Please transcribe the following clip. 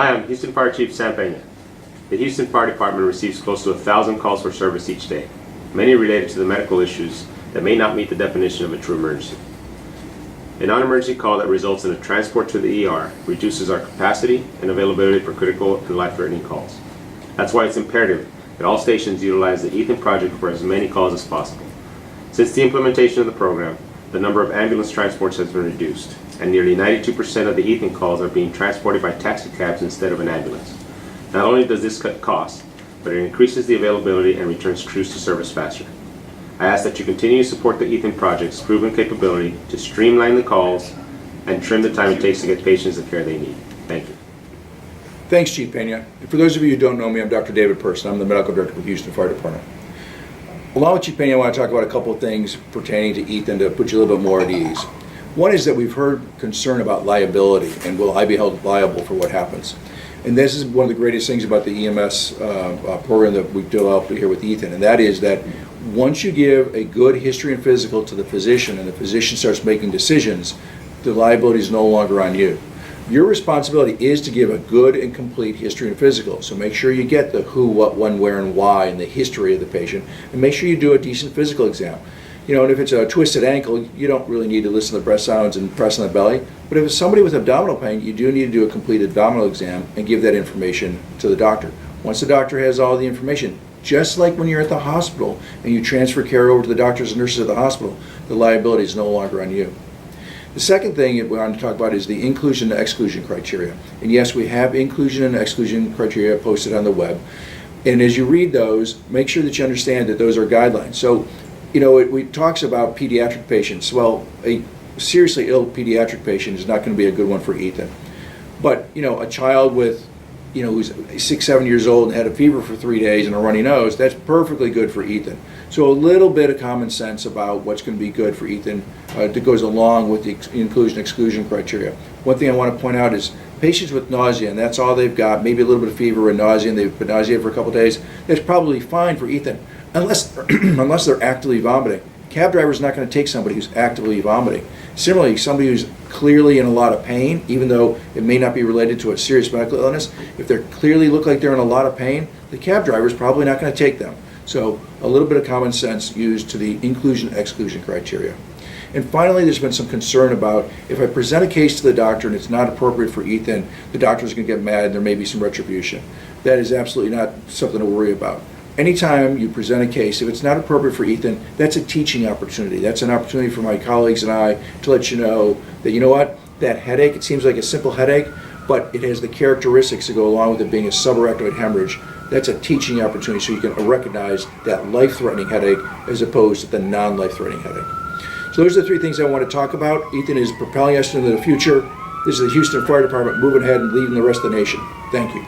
Hi, I'm Houston Fire Chief Sam Pena. The Houston Fire Department receives close to 1,000 calls for service each day, many related to the medical issues that may not meet the definition of a true emergency. A non-emergency call that results in a transport to the ER reduces our capacity and availability for critical and life-threatening calls. That's why it's imperative that all stations utilize the Ethan Project for as many calls as possible. Since the implementation of the program, the number of ambulance transports has been reduced, and nearly 92% of the Ethan calls are being transported by taxi cabs instead of an ambulance. Not only does this cut costs, but it increases the availability and returns crews to service faster. I ask that you continue to support the Ethan Project's proven capability to streamline the calls and trim the time it takes to get patients the care they need. Thank you. Thanks, Chief Pena. And for those of you who don't know me, I'm Dr. David Persse. I'm the Medical Director for Houston Fire Department. Along with Chief Pena, I want to talk about a couple of things pertaining to Ethan to put you a little bit more at ease. One is that we've heard concern about liability and will I be held liable for what happens. And this is one of the greatest things about the EMS program that we've developed here with Ethan, and that is that once you give a good history and physical to the physician and the physician starts making decisions, the liability is no longer on you. Your responsibility is to give a good and complete history and physical. So make sure you get the who, what, when, where, and why and the history of the patient, and make sure you do a decent physical exam. You know, and if it's a twisted ankle, you don't really need to listen to the breath sounds and press on the belly. But if it's somebody with abdominal pain, you do need to do a complete abdominal exam and give that information to the doctor. Once the doctor has all the information, just like when you're at the hospital and you transfer care over to the doctors and nurses at the hospital, the liability is no longer on you. The second thing that we want to talk about is the inclusion and exclusion criteria. And yes, we have inclusion and exclusion criteria posted on the web. And as you read those, make sure that you understand that those are guidelines. So, you know, it talks about pediatric patients. Well, a seriously ill pediatric patient is not going to be a good one for Ethan. But, you know, a child with, you know, who's 6, 7 years old and had a fever for 3 days and a runny nose, that's perfectly good for Ethan. So a little bit of common sense about what's going to be good for Ethan that goes along with the inclusion-exclusion criteria. One thing I want to point out is patients with nausea, and that's all they've got, maybe a little bit of fever and nausea, and they've been nauseated for a couple of days, that's probably fine for Ethan, unless they're actively vomiting. Cab driver's not going to take somebody who's actively vomiting. Similarly, somebody who's clearly in a lot of pain, even though it may not be related to a serious medical illness, if they clearly look like they're in a lot of pain, the cab driver's probably not going to take them. So a little bit of common sense used to the inclusion-exclusion criteria. And finally, there's been some concern about if I present a case to the doctor and it's not appropriate for Ethan, the doctor's going to get mad and there may be some retribution. That is absolutely not something to worry about. Anytime you present a case, if it's not appropriate for Ethan, that's a teaching opportunity. That's an opportunity for my colleagues and I to let you know that, you know what, that headache, it seems like a simple headache, but it has the characteristics that go along with it being a subarachnoid hemorrhage. That's a teaching opportunity so you can recognize that life-threatening headache as opposed to the non-life-threatening headache. So those are the three things I want to talk about. Ethan is propelling us into the future. This is the Houston Fire Department moving ahead and leading the rest of the nation. Thank you.